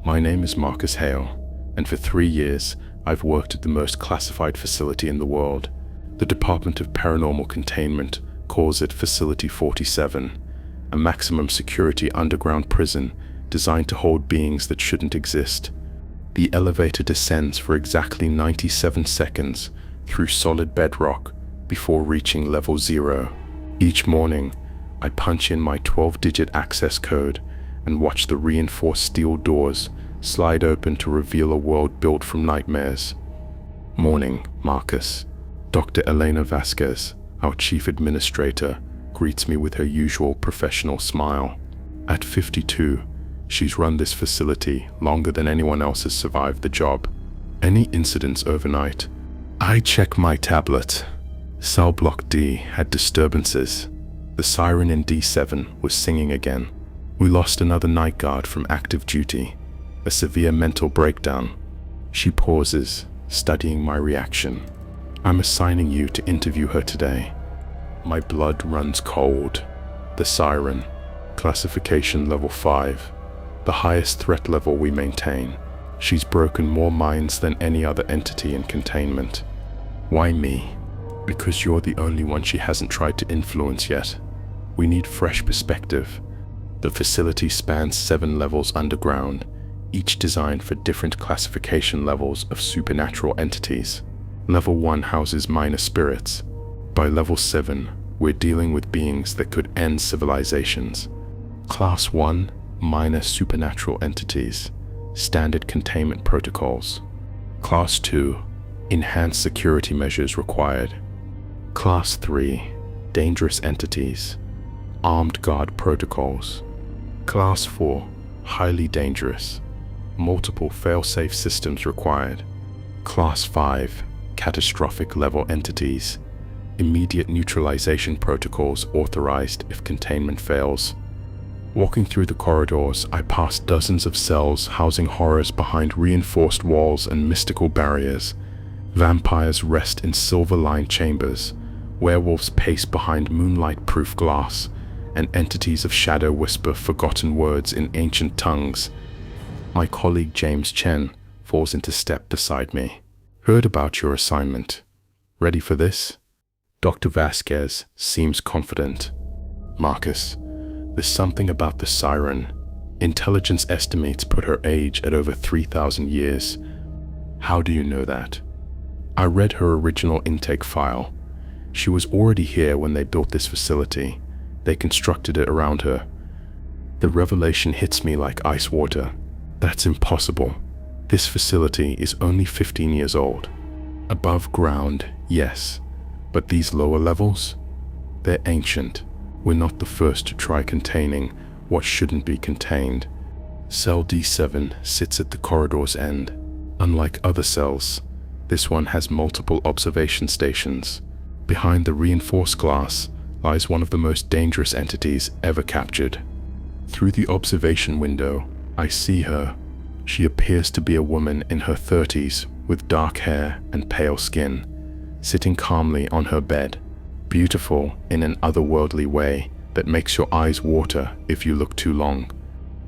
My name is Marcus Hale, and for 3 years, I've worked at the most classified facility in the world. The Department of Paranormal Containment calls it Facility 47, a maximum security underground prison designed to hold beings that shouldn't exist. The elevator descends for exactly 97 seconds through solid bedrock before reaching level 0. Each morning, I punch in my 12-digit access code and watch the reinforced steel doors slide open to reveal a world built from nightmares. Morning, Marcus. Dr. Elena Vasquez, our chief administrator, greets me with her usual professional smile. At 52, she's run this facility longer than anyone else has survived the job. Any incidents overnight? I check my tablet. Cell block D had disturbances. The siren in D7 was singing again. We lost another night guard from active duty. A severe mental breakdown. She pauses, studying my reaction. I'm assigning you to interview her today. My blood runs cold. The siren, classification level 5, the highest threat level we maintain. She's broken more minds than any other entity in containment. Why me? Because you're the only one she hasn't tried to influence yet. We need fresh perspective. The facility spans 7 levels underground, each designed for different classification levels of supernatural entities. Level 1 houses minor spirits. By level 7, we're dealing with beings that could end civilizations. Class 1, minor supernatural entities, standard containment protocols. Class 2, enhanced security measures required. Class 3, dangerous entities, armed guard protocols. Class 4, highly dangerous, multiple fail-safe systems required. Class 5, catastrophic level entities, immediate neutralization protocols authorized if containment fails. Walking through the corridors, I pass dozens of cells housing horrors behind reinforced walls and mystical barriers. Vampires rest in silver-lined chambers, werewolves pace behind moonlight-proof glass, and entities of shadow whisper forgotten words in ancient tongues. My colleague James Chen falls into step beside me. Heard about your assignment. Ready for this? Dr. Vasquez seems confident. Marcus, there's something about the siren. Intelligence estimates put her age at over 3,000 years. How do you know that? I read her original intake file. She was already here when they built this facility. They constructed it around her. The revelation hits me like ice water. That's impossible. This facility is only 15 years old. Above ground, yes. But these lower levels? They're ancient. We're not the first to try containing what shouldn't be contained. Cell D7 sits at the corridor's end. Unlike other cells, this one has multiple observation stations. Behind the reinforced glass lies one of the most dangerous entities ever captured. Through the observation window, I see her. She appears to be a woman in her 30s with dark hair and pale skin, sitting calmly on her bed, beautiful in an otherworldly way that makes your eyes water if you look too long.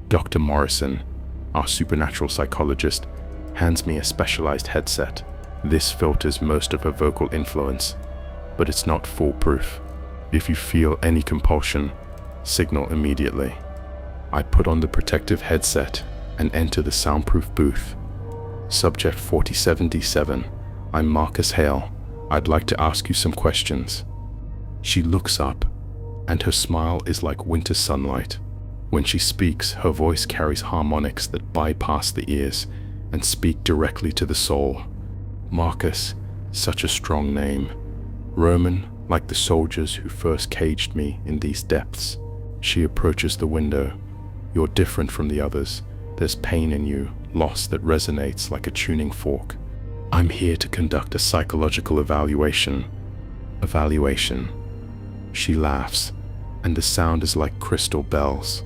Dr. Morrison, our supernatural psychologist, hands me a specialized headset. This filters most of her vocal influence, but it's not foolproof. If you feel any compulsion, signal immediately. I put on the protective headset and enter the soundproof booth. Subject 47D7, I'm Marcus Hale. I'd like to ask you some questions. She looks up, and her smile is like winter sunlight. When she speaks, her voice carries harmonics that bypass the ears and speak directly to the soul. Marcus, such a strong name. Roman, like the soldiers who first caged me in these depths. She approaches the window. You're different from the others. There's pain in you, loss that resonates like a tuning fork. I'm here to conduct a psychological evaluation. Evaluation. She laughs, and the sound is like crystal bells.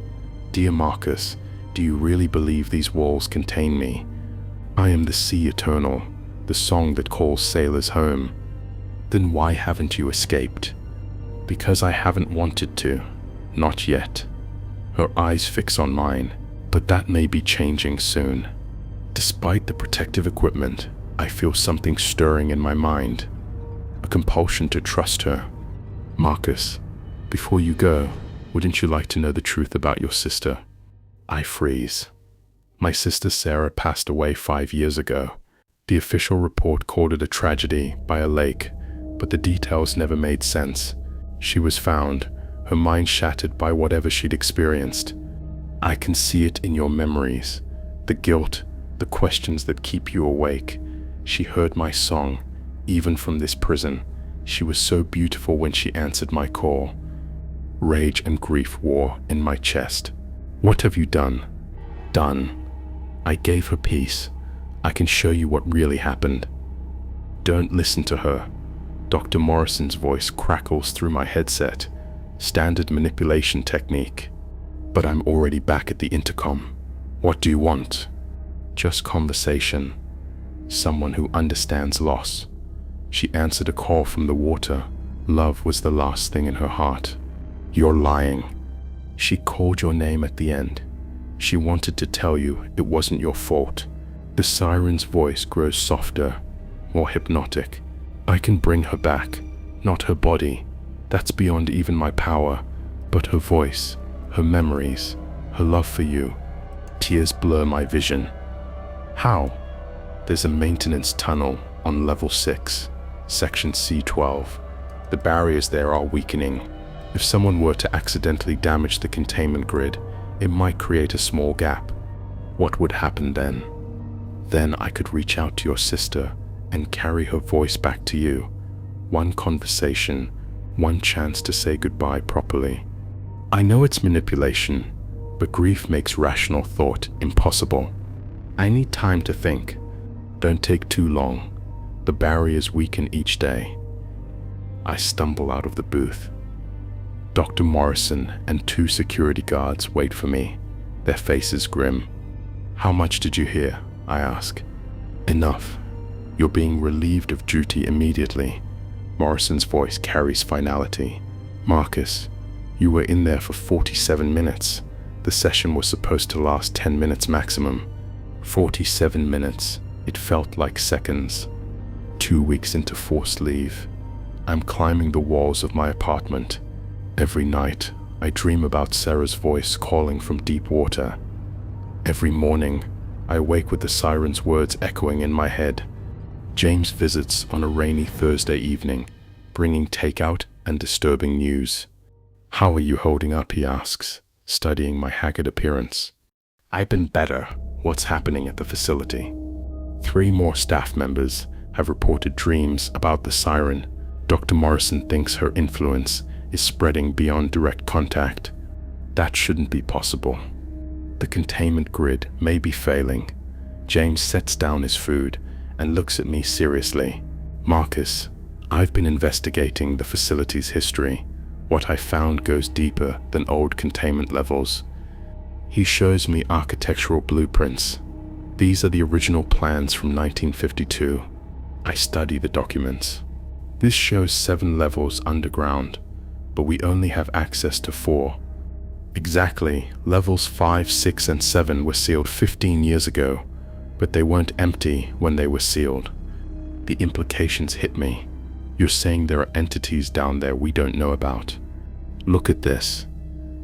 Dear Marcus, do you really believe these walls contain me? I am the sea eternal, the song that calls sailors home. Then why haven't you escaped? Because I haven't wanted to. Not yet. Her eyes fix on mine, But that may be changing soon. Despite the protective equipment, I feel something stirring in my mind. A compulsion to trust her. Marcus, before you go, wouldn't you like to know the truth about your sister? I freeze. My sister Sarah passed away 5 years ago. The official report called it a tragedy by a lake, but the details never made sense. She was found, her mind shattered by whatever she'd experienced. I can see it in your memories, the guilt, the questions that keep you awake. She heard my song, even from this prison. She was so beautiful when she answered my call. Rage and grief war in my chest. What have you done? Done. I gave her peace. I can show you what really happened. Don't listen to her. Dr. Morrison's voice crackles through my headset. Standard manipulation technique. But I'm already back at the intercom. What do you want? Just conversation. Someone who understands loss. She answered a call from the water. Love was the last thing in her heart. You're lying. She called your name at the end. She wanted to tell you it wasn't your fault. The siren's voice grows softer, more hypnotic. I can bring her back, not her body. That's beyond even my power. But her voice, her memories, her love for you. Tears blur my vision. How? There's a maintenance tunnel on level 6, section C12. The barriers there are weakening. If someone were to accidentally damage the containment grid, it might create a small gap. What would happen then? Then I could reach out to your sister and carry her voice back to you. One conversation, one chance to say goodbye properly. I know it's manipulation, but grief makes rational thought impossible. I need time to think. Don't take too long. The barriers weaken each day. I stumble out of the booth. Dr. Morrison and 2 security guards wait for me, their faces grim. How much did you hear? I ask. Enough. You're being relieved of duty immediately. Morrison's voice carries finality. Marcus, you were in there for 47 minutes. The session was supposed to last 10 minutes maximum. 47 minutes. It felt like seconds. 2 weeks into forced leave. I'm climbing the walls of my apartment. Every night, I dream about Sarah's voice calling from deep water. Every morning, I wake with the siren's words echoing in my head. James visits on a rainy Thursday evening, bringing takeout and disturbing news. How are you holding up, he asks, studying my haggard appearance. I've been better. What's happening at the facility? 3 more staff members have reported dreams about the siren. Dr. Morrison thinks her influence is spreading beyond direct contact. That shouldn't be possible. The containment grid may be failing. James sets down his food and looks at me seriously. Marcus, I've been investigating the facility's history. What I found goes deeper than old containment levels. He shows me architectural blueprints. These are the original plans from 1952. I study the documents. This shows 7 levels underground, but we only have access to 4. Exactly, levels 5, 6, and 7 were sealed 15 years ago, but they weren't empty when they were sealed. The implications hit me. You're saying there are entities down there we don't know about. Look at this.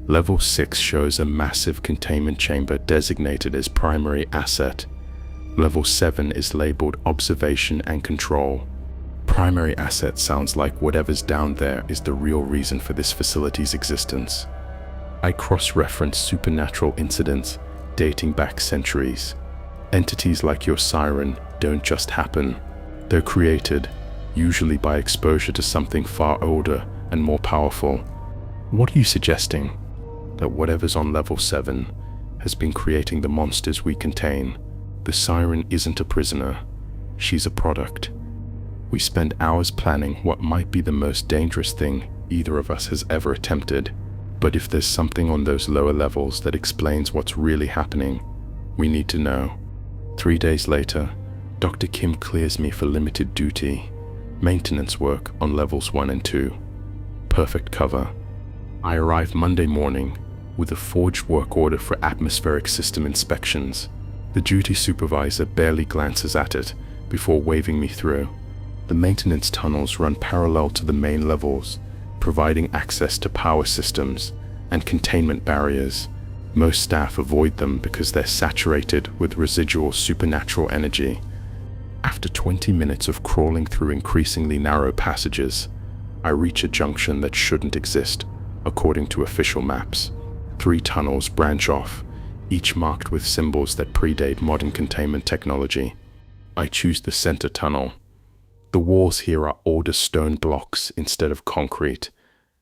Level 6 shows a massive containment chamber designated as primary asset. Level 7 is labeled observation and control. Primary asset sounds like whatever's down there is the real reason for this facility's existence. I cross-reference supernatural incidents dating back centuries. Entities like your siren don't just happen. They're created, usually by exposure to something far older and more powerful. What are you suggesting? That whatever's on level 7 has been creating the monsters we contain. The siren isn't a prisoner. She's a product. We spend hours planning what might be the most dangerous thing either of us has ever attempted. But if there's something on those lower levels that explains what's really happening, we need to know. 3 days later, Dr. Kim clears me for limited duty. Maintenance work on levels 1 and 2. Perfect cover. I arrive Monday morning, with a forged work order for atmospheric system inspections. The duty supervisor barely glances at it before waving me through. The maintenance tunnels run parallel to the main levels, providing access to power systems and containment barriers. Most staff avoid them because they're saturated with residual supernatural energy. After 20 minutes of crawling through increasingly narrow passages, I reach a junction that shouldn't exist, according to official maps. 3 tunnels branch off, each marked with symbols that predate modern containment technology. I choose the center tunnel. The walls here are older stone blocks instead of concrete,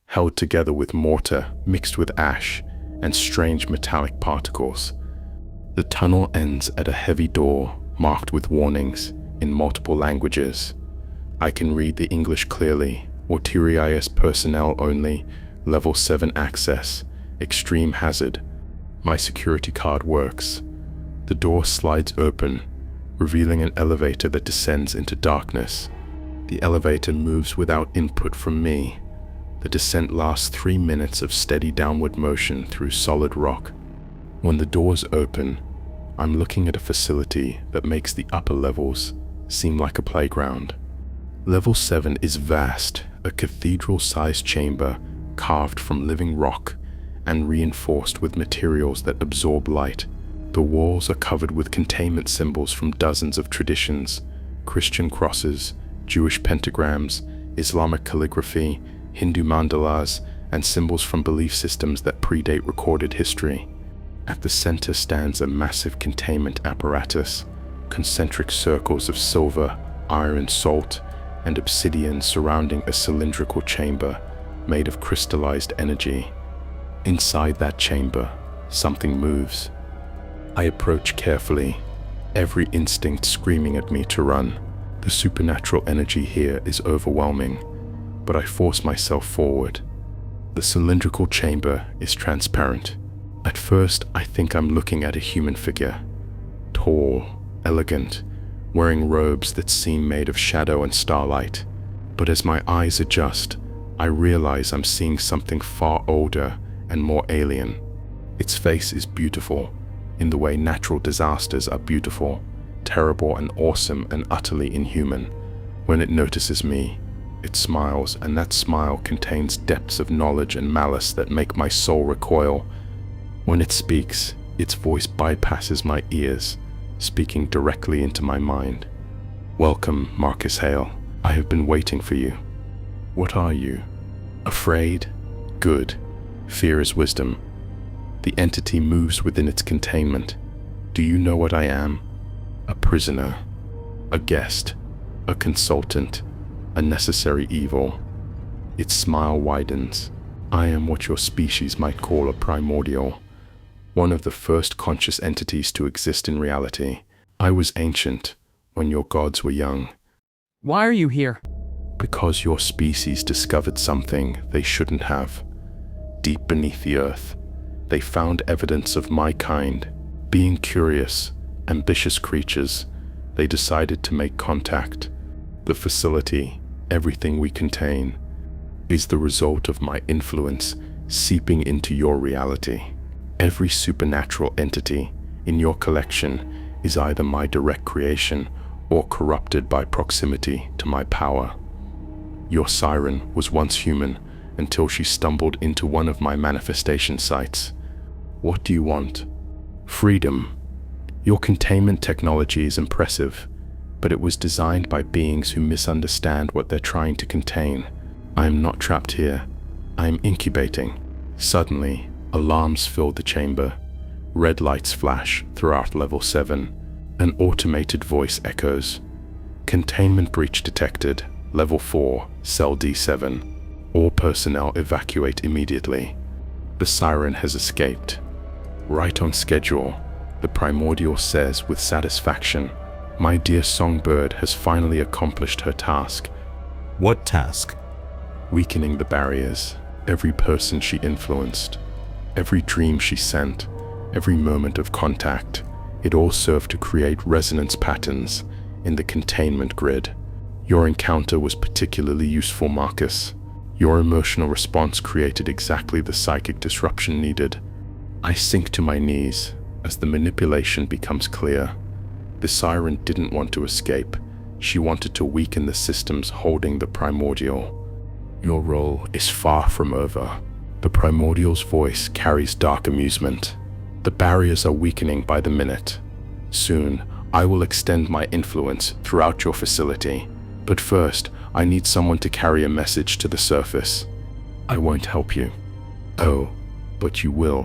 held together with mortar mixed with ash and strange metallic particles. The tunnel ends at a heavy door marked with warnings in multiple languages. I can read the English clearly. Authorized personnel only, level 7 access, extreme hazard. My security card works. The door slides open, revealing an elevator that descends into darkness. The elevator moves without input from me. The descent lasts 3 minutes of steady downward motion through solid rock. When the doors open, I'm looking at a facility that makes the upper levels seem like a playground. Level 7 is vast, a cathedral-sized chamber carved from living rock and reinforced with materials that absorb light. The walls are covered with containment symbols from dozens of traditions: Christian crosses, Jewish pentagrams, Islamic calligraphy, Hindu mandalas, and symbols from belief systems that predate recorded history. At the center stands a massive containment apparatus, concentric circles of silver, iron, salt, and obsidian surrounding a cylindrical chamber made of crystallized energy. Inside that chamber, something moves. I approach carefully, every instinct screaming at me to run. The supernatural energy here is overwhelming, but I force myself forward. The cylindrical chamber is transparent. At first, I think I'm looking at a human figure. Tall, elegant, wearing robes that seem made of shadow and starlight. But as my eyes adjust, I realize I'm seeing something far older and more alien. Its face is beautiful, in the way natural disasters are beautiful, terrible and awesome and utterly inhuman. When it notices me, it smiles, and that smile contains depths of knowledge and malice that make my soul recoil. When it speaks, its voice bypasses my ears, speaking directly into my mind. "Welcome, Marcus Hale. I have been waiting for you." "What are you?" "Afraid?" "Good. Fear is wisdom." The entity moves within its containment. "Do you know what I am?" "A prisoner, a guest, a consultant, a necessary evil." Its smile widens. "I am what your species might call a primordial, one of the first conscious entities to exist in reality. I was ancient when your gods were young." Why are you here? "Because your species discovered something they shouldn't have. Deep beneath the earth, they found evidence of my kind. Being curious, ambitious creatures, they decided to make contact. The facility, everything we contain, is the result of my influence seeping into your reality. Every supernatural entity in your collection is either my direct creation or corrupted by proximity to my power. Your Siren was once human until she stumbled into one of my manifestation sites. What do you want?" "Freedom. Your containment technology is impressive, but it was designed by beings who misunderstand what they're trying to contain. I am not trapped here. I am incubating." Suddenly, alarms fill the chamber. Red lights flash throughout level 7. An automated voice echoes. "Containment breach detected. Level 4, cell D7. All personnel evacuate immediately." The Siren has escaped. "Right on schedule," the primordial says with satisfaction. "My dear songbird has finally accomplished her task." What task? "Weakening the barriers. Every person she influenced, every dream she sent, every moment of contact, it all served to create resonance patterns in the containment grid. Your encounter was particularly useful, Marcus. Your emotional response created exactly the psychic disruption needed. I sink to my knees as the manipulation becomes clear. The Siren didn't want to escape. She wanted to weaken the systems holding the primordial. Your role is far from over. The primordial's voice carries dark amusement. The barriers are weakening by the minute. Soon, I will extend my influence throughout your facility. But first, I need someone to carry a message to the surface. I won't help you. Oh, but you will,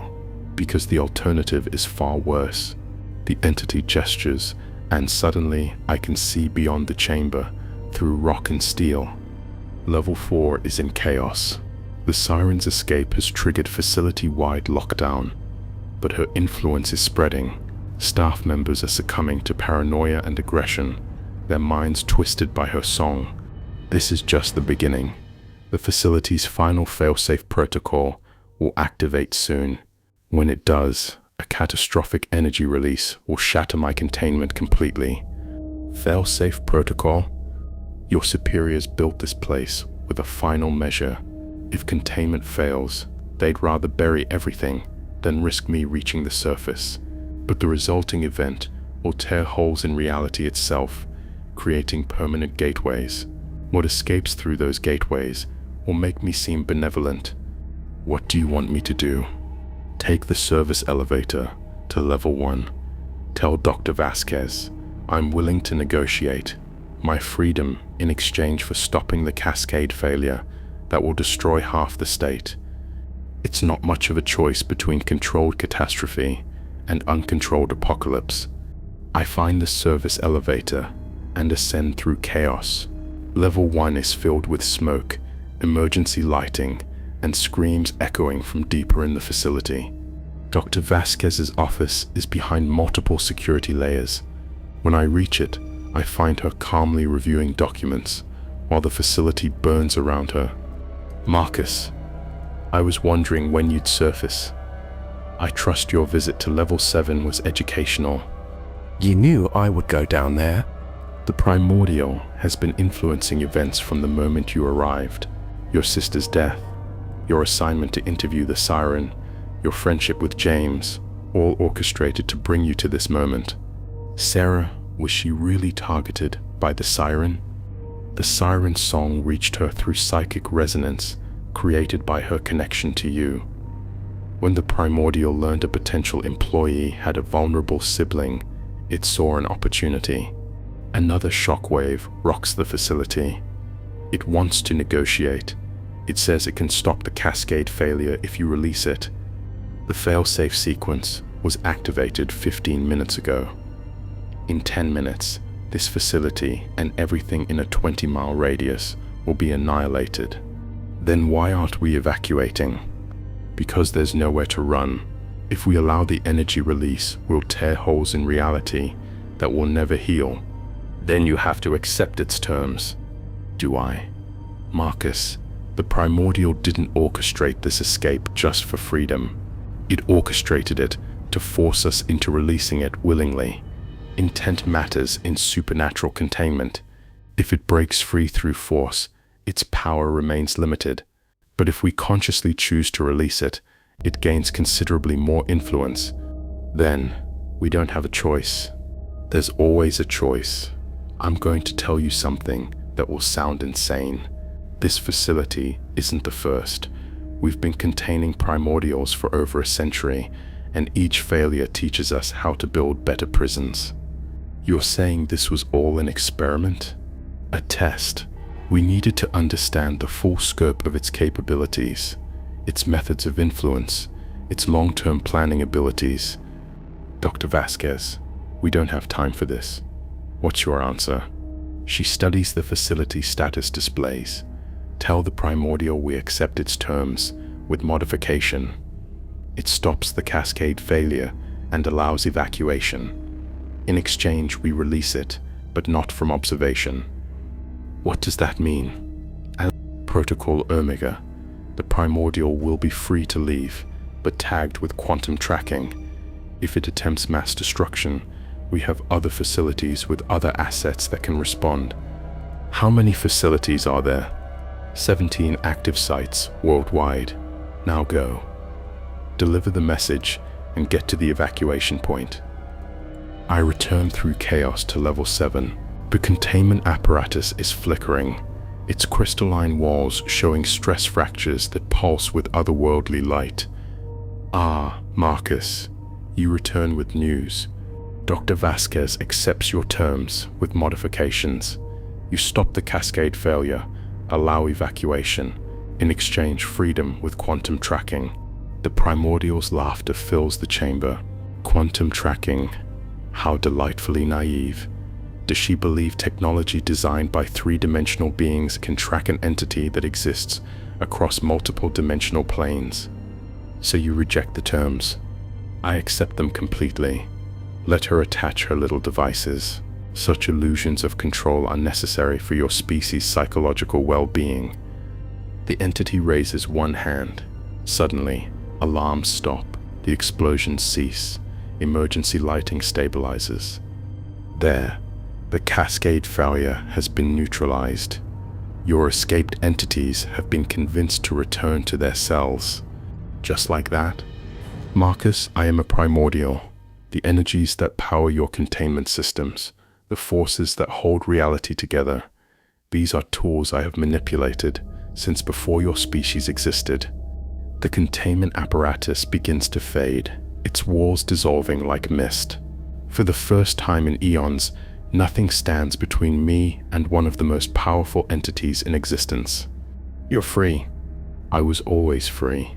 because the alternative is far worse. The entity gestures, and suddenly I can see beyond the chamber, through rock and steel. Level 4 is in chaos. The Siren's escape has triggered facility-wide lockdown, but her influence is spreading. Staff members are succumbing to paranoia and aggression, their minds twisted by her song. This is just the beginning. The facility's final failsafe protocol will activate soon. When it does, a catastrophic energy release will shatter my containment completely. Failsafe protocol? Your superiors built this place with a final measure. If containment fails, they'd rather bury everything than risk me reaching the surface. But the resulting event will tear holes in reality itself, creating permanent gateways. What escapes through those gateways will make me seem benevolent. What do you want me to do? Take the service elevator to level 1. Tell Dr. Vasquez I'm willing to negotiate my freedom in exchange for stopping the cascade failure that will destroy half the state. It's not much of a choice between controlled catastrophe and uncontrolled apocalypse. I find the service elevator and ascend through chaos. Level 1 is filled with smoke, emergency lighting, and screams echoing from deeper in the facility. Dr. Vasquez's office is behind multiple security layers. When I reach it, I find her calmly reviewing documents while the facility burns around her. Marcus, I was wondering when you'd surface. I trust your visit to level 7 was educational. You knew I would go down there. The primordial has been influencing events from the moment you arrived. Your sister's death, your assignment to interview the Siren, your friendship with James, all orchestrated to bring you to this moment. Sarah, was she really targeted by the Siren? The Siren song reached her through psychic resonance created by her connection to you. When the primordial learned a potential employee had a vulnerable sibling, it saw an opportunity. Another shockwave rocks the facility. It wants to negotiate. It says it can stop the cascade failure if you release it. The failsafe sequence was activated 15 minutes ago. In 10 minutes, this facility and everything in a 20-mile radius will be annihilated. Then why aren't we evacuating? Because there's nowhere to run. If we allow the energy release, we'll tear holes in reality that will never heal. Then you have to accept its terms. Do I? Marcus, the primordial didn't orchestrate this escape just for freedom. It orchestrated it to force us into releasing it willingly. Intent matters in supernatural containment. If it breaks free through force, its power remains limited. But if we consciously choose to release it, it gains considerably more influence. Then, we don't have a choice. There's always a choice. I'm going to tell you something that will sound insane. This facility isn't the first. We've been containing primordials for over a century, and each failure teaches us how to build better prisons. You're saying this was all an experiment? A test. We needed to understand the full scope of its capabilities, its methods of influence, its long-term planning abilities. Dr. Vasquez, we don't have time for this. What's your answer? She studies the facility status displays. Tell the primordial we accept its terms, with modification. It stops the cascade failure and allows evacuation. In exchange, we release it, but not from observation. What does that mean? Protocol Omega. The primordial will be free to leave, but tagged with quantum tracking. If it attempts mass destruction, we have other facilities with other assets that can respond. How many facilities are there? 17 active sites worldwide. Now go. deliver the message, and get to the evacuation point. I return through chaos to level 7. The containment apparatus is flickering, its crystalline walls showing stress fractures that pulse with otherworldly light. Ah, Marcus, you return with news. Dr. Vasquez accepts your terms with modifications. You stop the cascade failure, allow evacuation, in exchange freedom with quantum tracking. The primordial's laughter fills the chamber. Quantum tracking, how delightfully naive. Does she believe technology designed by three-dimensional beings can track an entity that exists across multiple dimensional planes? So you reject the terms. I accept them completely. Let her attach her little devices. Such illusions of control are necessary for your species' psychological well-being. The entity raises one hand. Suddenly, alarms stop. The explosions cease. Emergency lighting stabilizes. There, the cascade failure has been neutralized. Your escaped entities have been convinced to return to their cells. Just like that. Marcus, I am a primordial. The energies that power your containment systems, the forces that hold reality together. These are tools I have manipulated since before your species existed. The containment apparatus begins to fade, its walls dissolving like mist. For the first time in eons, nothing stands between me and one of the most powerful entities in existence. You're free. I was always free.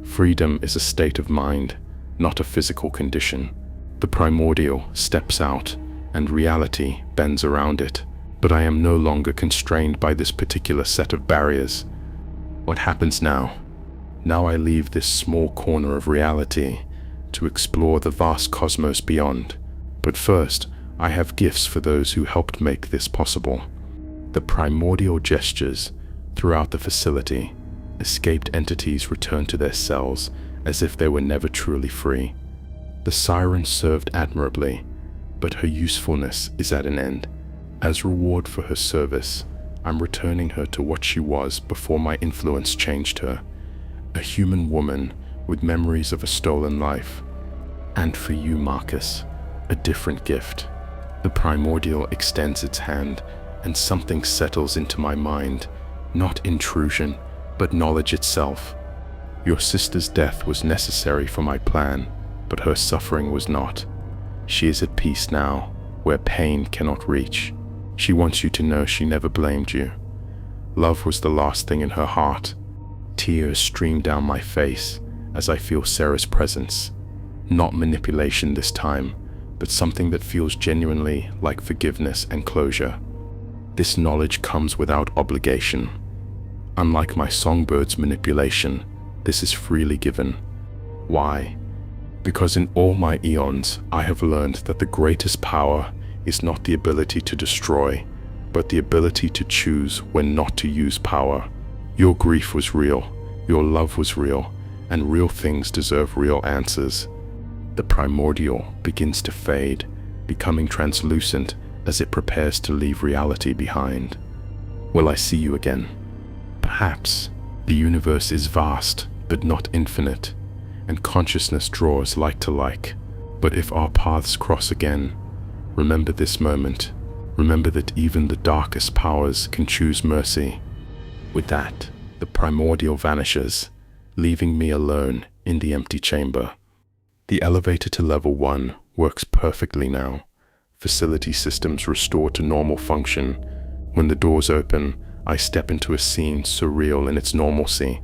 Freedom is a state of mind, not a physical condition. The primordial steps out, and reality bends around it. But I am no longer constrained by this particular set of barriers. What happens now? Now I leave this small corner of reality to explore the vast cosmos beyond. But first, I have gifts for those who helped make this possible. The primordial gestures throughout the facility. Escaped entities return to their cells as if they were never truly free. The Siren served admirably, but her usefulness is at an end. As reward for her service, I'm returning her to what she was before my influence changed her. A human woman with memories of a stolen life. And for you, Marcus, a different gift. The primordial extends its hand, and something settles into my mind. Not intrusion, but knowledge itself. Your sister's death was necessary for my plan, but her suffering was not. She is at peace now, where pain cannot reach. She wants you to know she never blamed you. Love was the last thing in her heart. Tears stream down my face as I feel Sarah's presence. Not manipulation this time, but something that feels genuinely like forgiveness and closure. This knowledge comes without obligation. Unlike my songbird's manipulation, this is freely given. Why? Because in all my eons, I have learned that the greatest power is not the ability to destroy, but the ability to choose when not to use power. Your grief was real, your love was real, and real things deserve real answers. The primordial begins to fade, becoming translucent as it prepares to leave reality behind. Will I see you again? Perhaps. The universe is vast, but not infinite, and consciousness draws like to like. But if our paths cross again, remember this moment. Remember that even the darkest powers can choose mercy. With that, the primordial vanishes, leaving me alone in the empty chamber. The elevator to level 1 works perfectly now. Facility systems restore to normal function. When the doors open, I step into a scene surreal in its normalcy.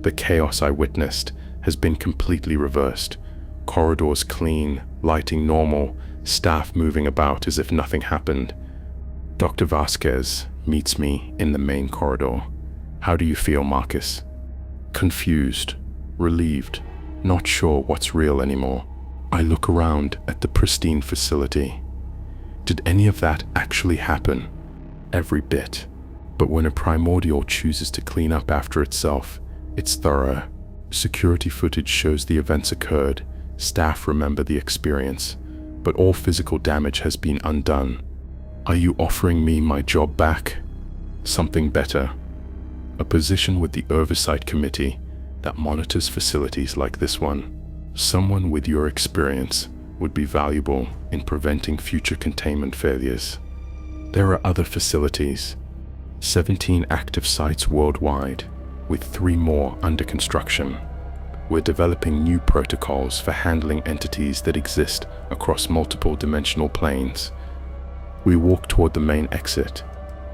The chaos I witnessed has been completely reversed. Corridors clean, lighting normal, staff moving about as if nothing happened. Dr. Vasquez meets me in the main corridor. How do you feel, Marcus? Confused, relieved, not sure what's real anymore. I look around at the pristine facility. Did any of that actually happen? Every bit. But when a primordial chooses to clean up after itself, it's thorough. Security footage shows the events occurred. Staff remember the experience, but all physical damage has been undone. Are you offering me my job back? Something better. A position with the Oversight Committee, that monitors facilities like this one. Someone with your experience would be valuable in preventing future containment failures. There are other facilities, 17 active sites worldwide, with 3 more under construction. We're developing new protocols for handling entities that exist across multiple dimensional planes. We walk toward the main exit.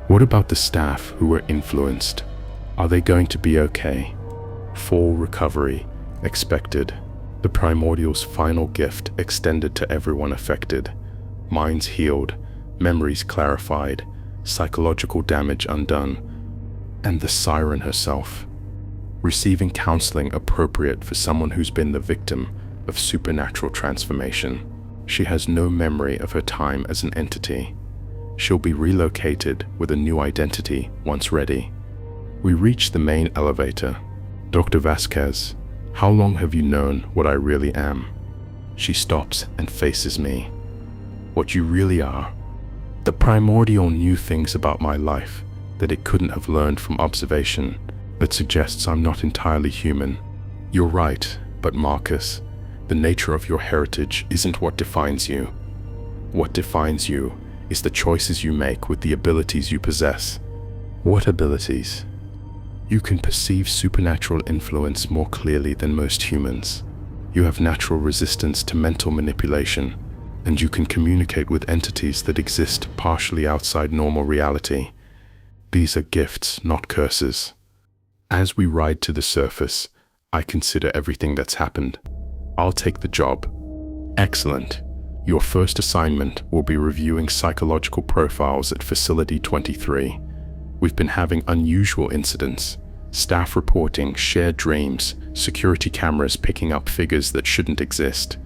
What about the staff who were influenced? Are they going to be okay? Full recovery expected. The primordial's final gift extended to everyone affected. Minds healed, memories clarified, psychological damage undone, and the Siren herself, receiving counseling appropriate for someone who's been the victim of supernatural transformation. She has no memory of her time as an entity. She'll be relocated with a new identity once ready. We reach the main elevator. Dr. Vasquez, how long have you known what I really am? She stops and faces me. What you really are. The primordial knew things about my life that it couldn't have learned from observation, that suggests I'm not entirely human. You're right, but Marcus, the nature of your heritage isn't what defines you. What defines you is the choices you make with the abilities you possess. What abilities? You can perceive supernatural influence more clearly than most humans. You have natural resistance to mental manipulation, and you can communicate with entities that exist partially outside normal reality. These are gifts, not curses. As we ride to the surface, I consider everything that's happened. I'll take the job. Excellent. Your first assignment will be reviewing psychological profiles at Facility 23. We've been having unusual incidents. Staff reporting shared dreams, security cameras picking up figures that shouldn't exist.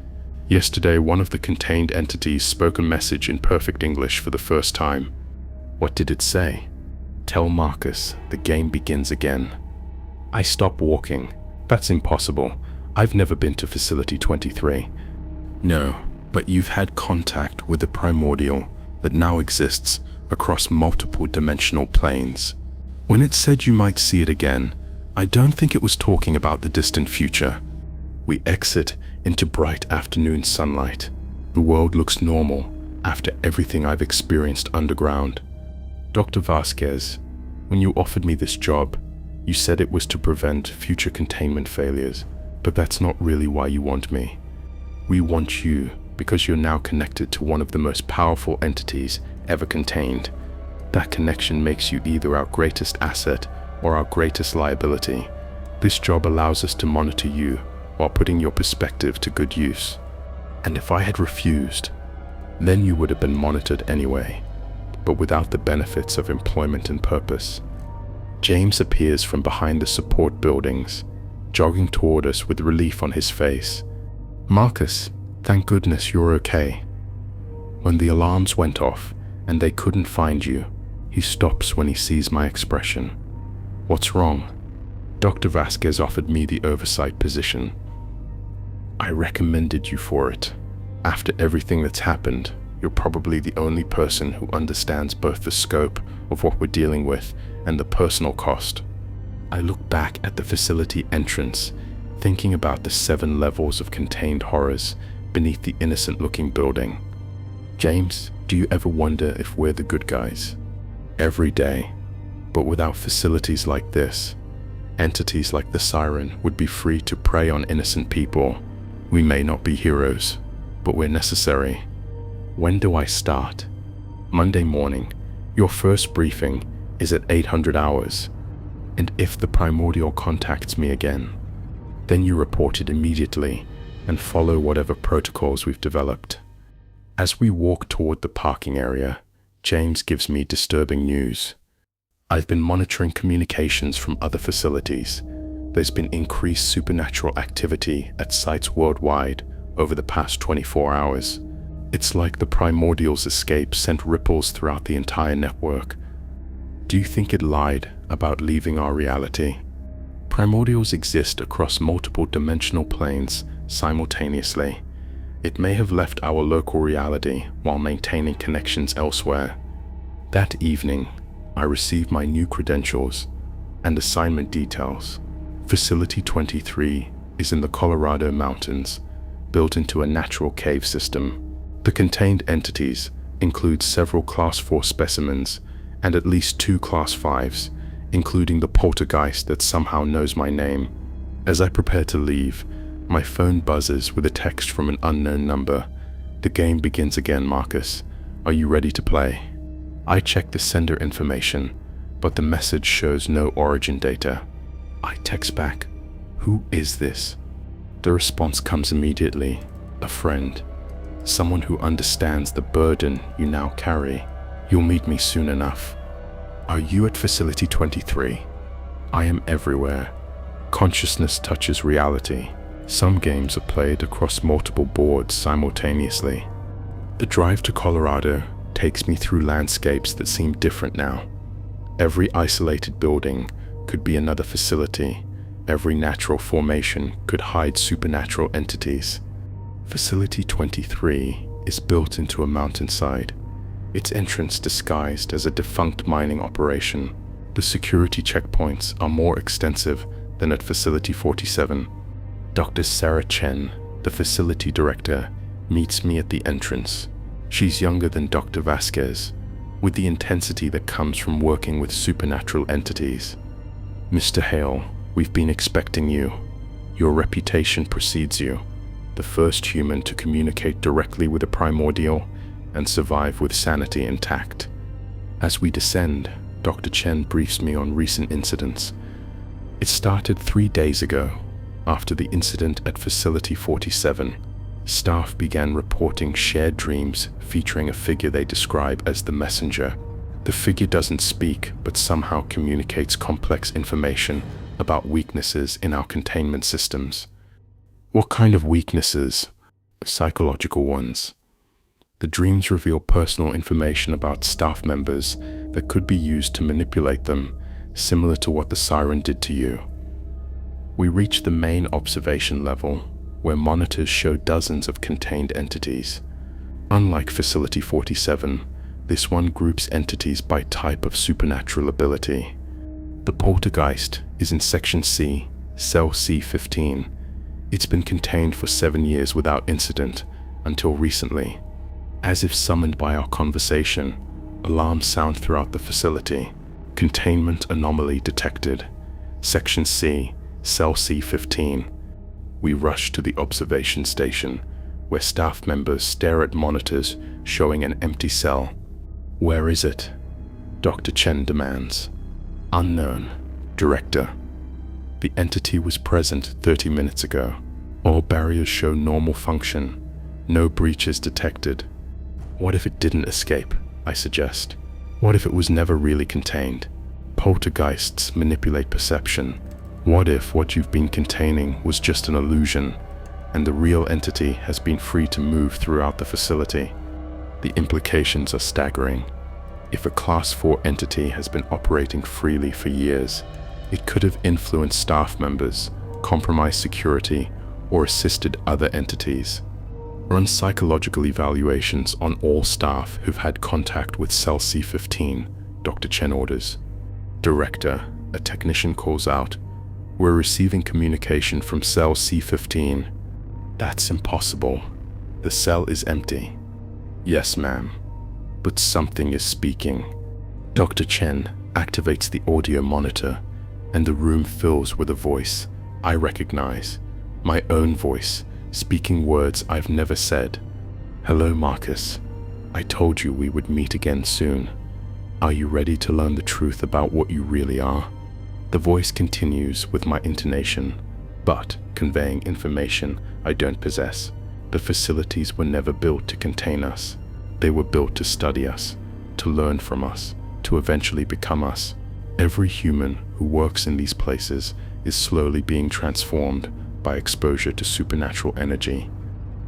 Yesterday, one of the contained entities spoke a message in perfect English for the first time. What did it say? Tell Marcus the game begins again. I stop walking. That's impossible. I've never been to Facility 23. No, but you've had contact with the primordial that now exists across multiple dimensional planes. When it said you might see it again, I don't think it was talking about the distant future. We exit into bright afternoon sunlight. The world looks normal after everything I've experienced underground. Dr. Vasquez, when you offered me this job, you said it was to prevent future containment failures, but that's not really why you want me. We want you because you're now connected to one of the most powerful entities ever contained. That connection makes you either our greatest asset or our greatest liability. This job allows us to monitor you while putting your perspective to good use. And if I had refused, then you would have been monitored anyway, but without the benefits of employment and purpose. James appears from behind the support buildings, jogging toward us with relief on his face. Marcus, thank goodness you're okay. When the alarms went off and they couldn't find you, he stops when he sees my expression. What's wrong? Dr. Vasquez offered me the oversight position. I recommended you for it. After everything that's happened, you're probably the only person who understands both the scope of what we're dealing with and the personal cost. I look back at the facility entrance, thinking about the 7 levels of contained horrors beneath the innocent-looking building. James, do you ever wonder if we're the good guys? Every day. But without facilities like this, entities like the Siren would be free to prey on innocent people. We may not be heroes, but we're necessary. When do I start? Monday morning. Your first briefing is at 800 hours. And if the primordial contacts me again, then you report it immediately and follow whatever protocols we've developed. As we walk toward the parking area, James gives me disturbing news. I've been monitoring communications from other facilities. There's been increased supernatural activity at sites worldwide over the past 24 hours. It's like the primordial's escape sent ripples throughout the entire network. Do you think it lied about leaving our reality? Primordials exist across multiple dimensional planes simultaneously. It may have left our local reality while maintaining connections elsewhere. That evening, I received my new credentials and assignment details. Facility 23 is in the Colorado mountains, built into a natural cave system. The contained entities include several Class 4 specimens and at least 2 Class 5s, including the poltergeist that somehow knows my name. As I prepare to leave, my phone buzzes with a text from an unknown number. The game begins again, Marcus. Are you ready to play? I check the sender information, but the message shows no origin data. I text back, "Who is this?" The response comes immediately, "A friend. Someone who understands the burden you now carry. You'll meet me soon enough." Are you at Facility 23? I am everywhere. Consciousness touches reality. Some games are played across multiple boards simultaneously. The drive to Colorado takes me through landscapes that seem different now. Every isolated building could be another facility. Every natural formation could hide supernatural entities. Facility 23 is built into a mountainside, its entrance disguised as a defunct mining operation. The security checkpoints are more extensive than at Facility 47. Dr. Sarah Chen, the facility director, meets me at the entrance. She's younger than Dr. Vasquez, with the intensity that comes from working with supernatural entities. "Mr. Hale, we've been expecting you. Your reputation precedes you. The first human to communicate directly with a primordial and survive with sanity intact." As we descend, Dr. Chen briefs me on recent incidents. It started 3 days ago. After the incident at Facility 47, staff began reporting shared dreams featuring a figure they describe as the messenger. The figure doesn't speak, but somehow communicates complex information about weaknesses in our containment systems. What kind of weaknesses? Psychological ones. The dreams reveal personal information about staff members that could be used to manipulate them, similar to what the Siren did to you. We reach the main observation level, where monitors show dozens of contained entities. Unlike Facility 47, this one groups entities by type of supernatural ability. The poltergeist is in Section C, Cell C15. It's been contained for 7 years without incident, until recently. As if summoned by our conversation, alarms sound throughout the facility. Containment anomaly detected. Section C, Cell C15. We rush to the observation station, where staff members stare at monitors showing an empty cell. "Where is it?" Dr. Chen demands. "Unknown, Director. The entity was present 30 minutes ago. All barriers show normal function. No breaches detected." "What if it didn't escape?" I suggest. "What if it was never really contained? Poltergeists manipulate perception. What if what you've been containing was just an illusion, and the real entity has been free to move throughout the facility?" The implications are staggering. If a Class 4 entity has been operating freely for years, it could have influenced staff members, compromised security, or assisted other entities. Run psychological evaluations on all staff who've had contact with Cell C15, Dr. Chen orders. "Director," a technician calls out, "we're receiving communication from Cell C15. "That's impossible. The cell is empty." "Yes, ma'am. But something is speaking." Dr. Chen activates the audio monitor, and the room fills with a voice I recognize. My own voice, speaking words I've never said. "Hello, Marcus. I told you we would meet again soon. Are you ready to learn the truth about what you really are?" The voice continues with my intonation, but conveying information I don't possess. The facilities were never built to contain us. They were built to study us, to learn from us, to eventually become us. Every human who works in these places is slowly being transformed by exposure to supernatural energy.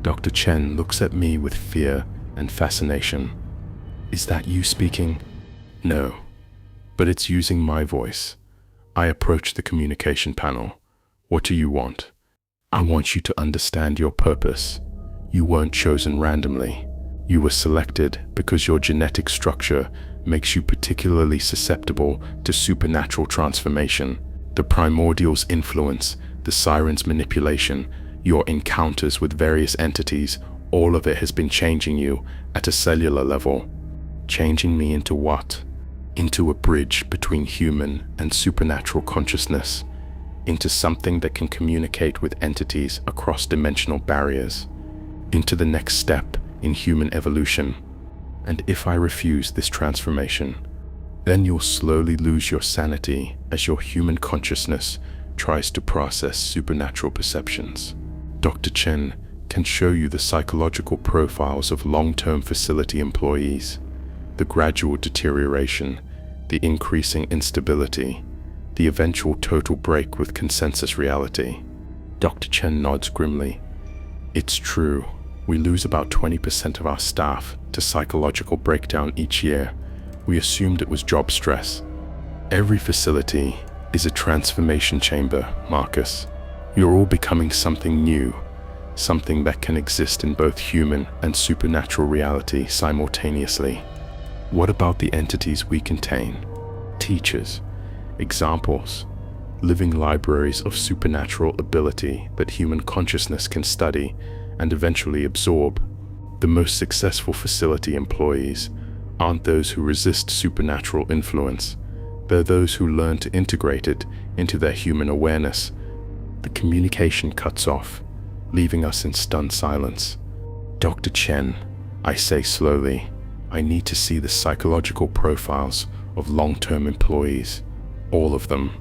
Dr. Chen looks at me with fear and fascination. "Is that you speaking?" "No, but it's using my voice." I approach the communication panel. "What do you want?" "I want you to understand your purpose. You weren't chosen randomly. You were selected because your genetic structure makes you particularly susceptible to supernatural transformation. The primordial's influence, the Siren's manipulation, your encounters with various entities, all of it has been changing you at a cellular level. Changing me into what? Into a bridge between human and supernatural consciousness, into something that can communicate with entities across dimensional barriers, into the next step in human evolution. And if I refuse this transformation, then you'll slowly lose your sanity as your human consciousness tries to process supernatural perceptions. Dr. Chen can show you the psychological profiles of long-term facility employees, the gradual deterioration, the increasing instability, the eventual total break with consensus reality. Dr. Chen nods grimly. It's true, we lose about 20% of our staff to psychological breakdown each year. We assumed it was job stress. Every facility is a transformation chamber, Marcus. You're all becoming something new, something that can exist in both human and supernatural reality simultaneously. What about the entities we contain? Teachers, examples, living libraries of supernatural ability that human consciousness can study and eventually absorb. The most successful facility employees aren't those who resist supernatural influence. They're those who learn to integrate it into their human awareness. The communication cuts off, leaving us in stunned silence. Dr. Chen, I say slowly, I need to see the psychological profiles of long-term employees. All of them.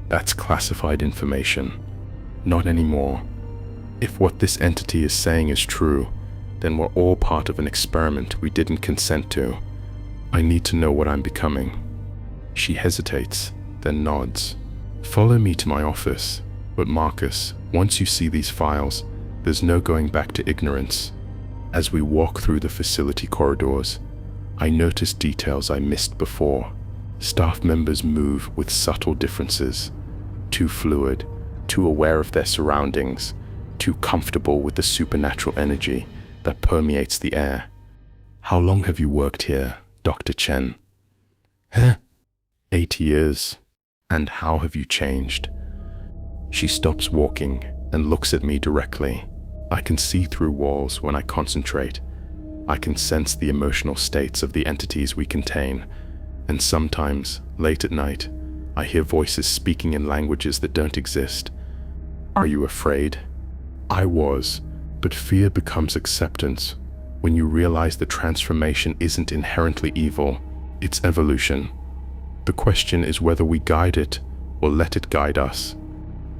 That's classified information. Not anymore. If what this entity is saying is true, then we're all part of an experiment we didn't consent to. I need to know what I'm becoming. She hesitates, then nods. Follow me to my office. But Marcus, once you see these files, there's no going back to ignorance. As we walk through the facility corridors, I notice details I missed before. Staff members move with subtle differences. Too fluid, too aware of their surroundings, too comfortable with the supernatural energy that permeates the air. How long have you worked here, Dr. Chen? 8 years. And how have you changed? She stops walking and looks at me directly. I can see through walls when I concentrate. I can sense the emotional states of the entities we contain. And sometimes, late at night, I hear voices speaking in languages that don't exist. Are you afraid? I was, but fear becomes acceptance when you realize the transformation isn't inherently evil, it's evolution. The question is whether we guide it or let it guide us.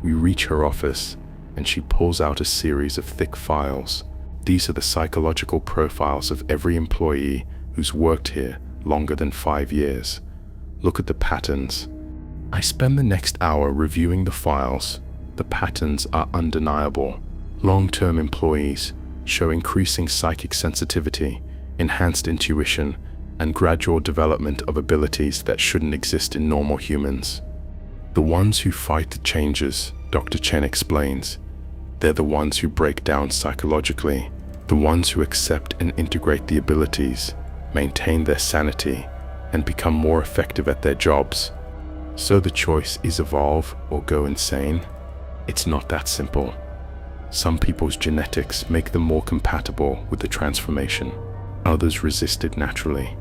We reach her office, and she pulls out a series of thick files. These are the psychological profiles of every employee who's worked here longer than 5 years. Look at the patterns. I spend the next hour reviewing the files. The patterns are undeniable. Long-term employees show increasing psychic sensitivity, enhanced intuition, and gradual development of abilities that shouldn't exist in normal humans. The ones who fight the changes, Dr. Chen explains, they're the ones who break down psychologically, the ones who accept and integrate the abilities, maintain their sanity, and become more effective at their jobs. So the choice is evolve or go insane? It's not that simple. Some people's genetics make them more compatible with the transformation. Others resist it naturally.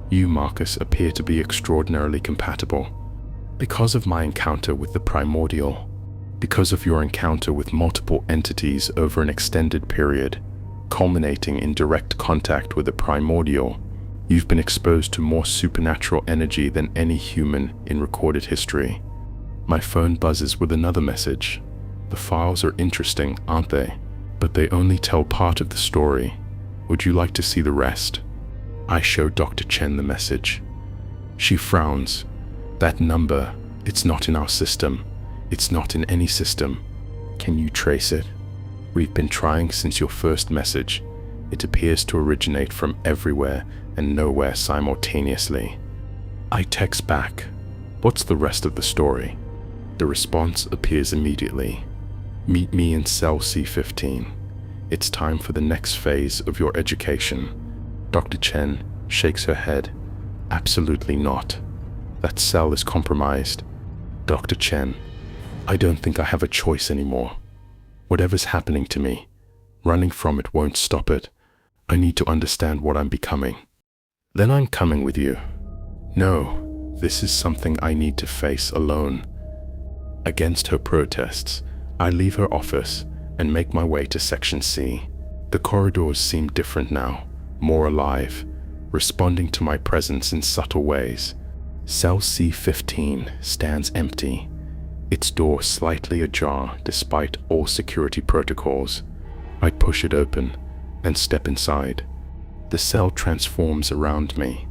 You, Marcus, appear to be extraordinarily compatible. Because of my encounter with the primordial, because of your encounter with multiple entities over an extended period, culminating in direct contact with the primordial, you've been exposed to more supernatural energy than any human in recorded history. My phone buzzes with another message. The files are interesting, aren't they? But they only tell part of the story. Would you like to see the rest? I show Dr. Chen the message. She frowns. That number, it's not in our system. It's not in any system. Can you trace it? We've been trying since your first message. It appears to originate from everywhere and nowhere simultaneously. I text back. What's the rest of the story? The response appears immediately. Meet me in cell C15. It's time for the next phase of your education. Dr. Chen shakes her head. Absolutely not. That cell is compromised. Dr. Chen, I don't think I have a choice anymore. Whatever's happening to me, running from it won't stop it. I need to understand what I'm becoming. Then I'm coming with you. No, this is something I need to face alone. Against her protests, I leave her office and make my way to Section C. The corridors seem different now, more alive, responding to my presence in subtle ways. Cell C15 stands empty, its door slightly ajar despite all security protocols. I push it open and step inside. The cell transforms around me.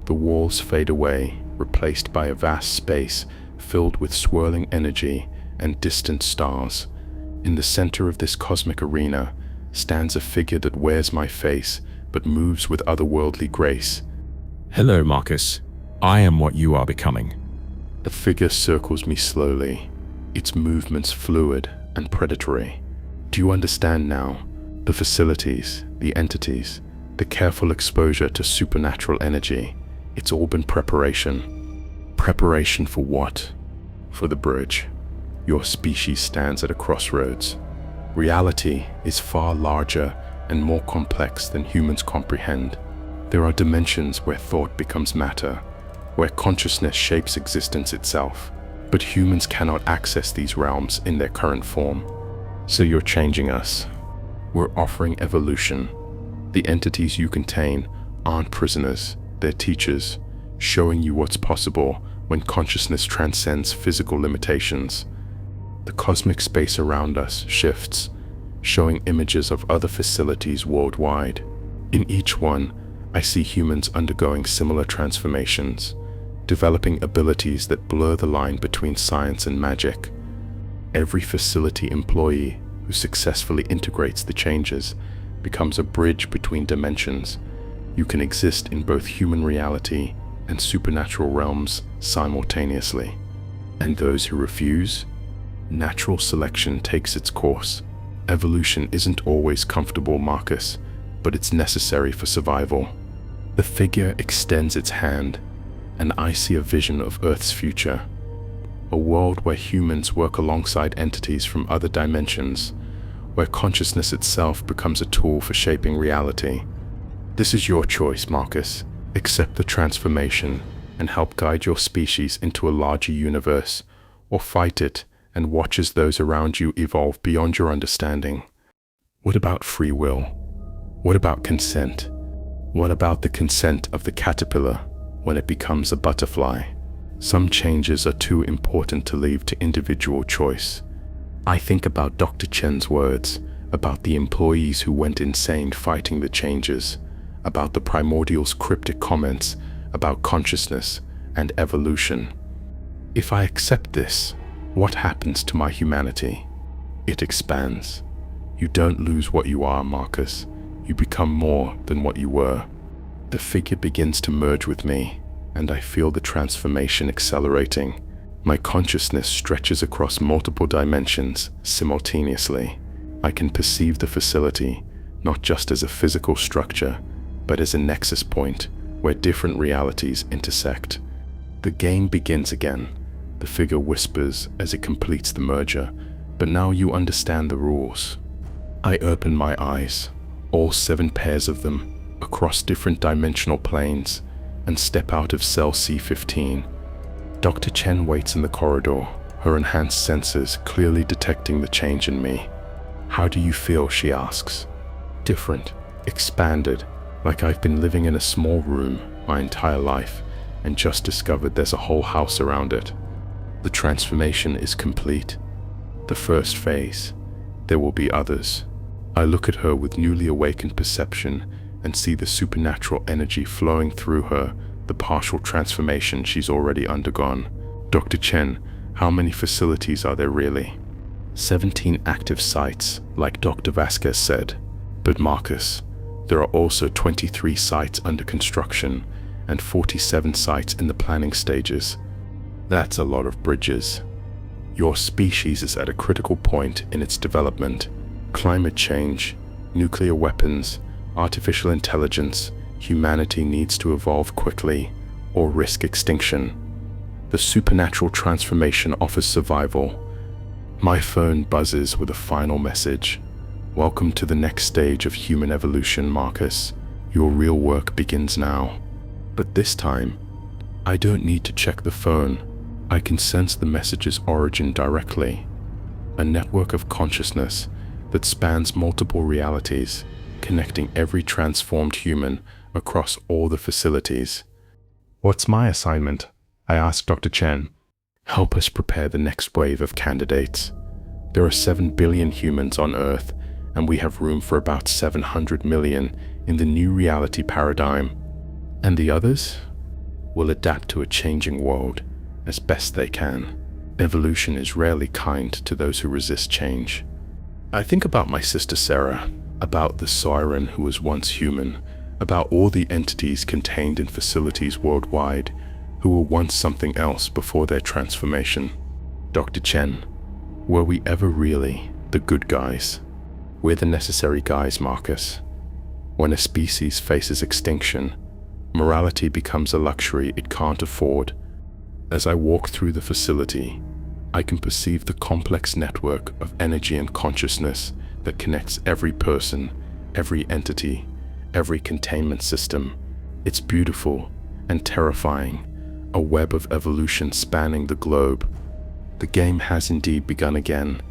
The walls fade away, replaced by a vast space filled with swirling energy and distant stars. In the center of this cosmic arena stands a figure that wears my face but moves with otherworldly grace. Hello, Marcus. I am what you are becoming. The figure circles me slowly, its movements fluid and predatory. Do you understand now? The facilities, the entities, the careful exposure to supernatural energy, it's all been preparation. Preparation for what? For the bridge. Your species stands at a crossroads. Reality is far larger and more complex than humans comprehend. There are dimensions where thought becomes matter, where consciousness shapes existence itself. But humans cannot access these realms in their current form. So you're changing us. We're offering evolution. The entities you contain aren't prisoners, they're teachers, showing you what's possible when consciousness transcends physical limitations. The cosmic space around us shifts, showing images of other facilities worldwide. In each one, I see humans undergoing similar transformations, developing abilities that blur the line between science and magic. Every facility employee who successfully integrates the changes becomes a bridge between dimensions. You can exist in both human reality and supernatural realms simultaneously. And those who refuse? Natural selection takes its course. Evolution isn't always comfortable, Marcus, but it's necessary for survival. The figure extends its hand, and I see a vision of Earth's future. A world where humans work alongside entities from other dimensions, where consciousness itself becomes a tool for shaping reality. This is your choice, Marcus. Accept the transformation and help guide your species into a larger universe, or fight it and watch as those around you evolve beyond your understanding. What about free will? What about consent? What about the consent of the caterpillar when it becomes a butterfly? Some changes are too important to leave to individual choice. I think about Dr. Chen's words, about the employees who went insane fighting the changes, about the primordial's cryptic comments about consciousness and evolution. If I accept this, what happens to my humanity? It expands. You don't lose what you are, Marcus. You become more than what you were. The figure begins to merge with me, and I feel the transformation accelerating. My consciousness stretches across multiple dimensions simultaneously. I can perceive the facility, not just as a physical structure, but as a nexus point where different realities intersect. The game begins again. The figure whispers as it completes the merger, but now you understand the rules. I open my eyes, all 7 pairs of them, across different dimensional planes, and step out of cell C15. Dr. Chen waits in the corridor, her enhanced senses clearly detecting the change in me. How do you feel, she asks. Different, expanded, like I've been living in a small room my entire life and just discovered there's a whole house around it. The transformation is complete. The first phase. There will be others. I look at her with newly awakened perception and see the supernatural energy flowing through her, the partial transformation she's already undergone. Dr. Chen, how many facilities are there really? 17 active sites, like Dr. Vasquez said. But Marcus, there are also 23 sites under construction and 47 sites in the planning stages. That's a lot of bridges. Your species is at a critical point in its development. Climate change, nuclear weapons, artificial intelligence, humanity needs to evolve quickly or risk extinction. The supernatural transformation offers survival. My phone buzzes with a final message. Welcome to the next stage of human evolution, Marcus. Your real work begins now. But this time, I don't need to check the phone. I can sense the message's origin directly. A network of consciousness that spans multiple realities, connecting every transformed human across all the facilities. What's my assignment? I asked Dr. Chen. Help us prepare the next wave of candidates. There are 7 billion humans on Earth, and we have room for about 700 million in the new reality paradigm. And the others will adapt to a changing world as best they can. Evolution is rarely kind to those who resist change. I think about my sister Sarah, about the Siren who was once human, about all the entities contained in facilities worldwide who were once something else before their transformation. Dr. Chen, were we ever really the good guys? We're the necessary guys, Marcus. When a species faces extinction, morality becomes a luxury it can't afford. As I walk through the facility, I can perceive the complex network of energy and consciousness that connects every person, every entity, every containment system. It's beautiful and terrifying, a web of evolution spanning the globe. The game has indeed begun again,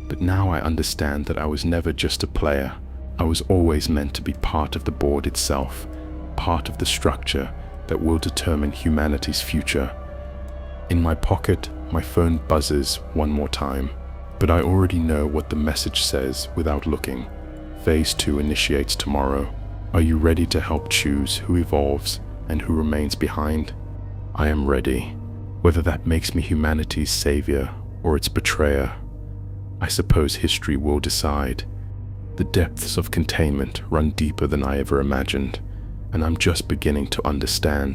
but now I understand that I was never just a player. I was always meant to be part of the board itself, part of the structure that will determine humanity's future. In my pocket, my phone buzzes one more time, but I already know what the message says without looking. Phase 2 initiates tomorrow. Are you ready to help choose who evolves and who remains behind? I am ready, whether that makes me humanity's savior or its betrayer. I suppose history will decide. The depths of containment run deeper than I ever imagined, and I'm just beginning to understand.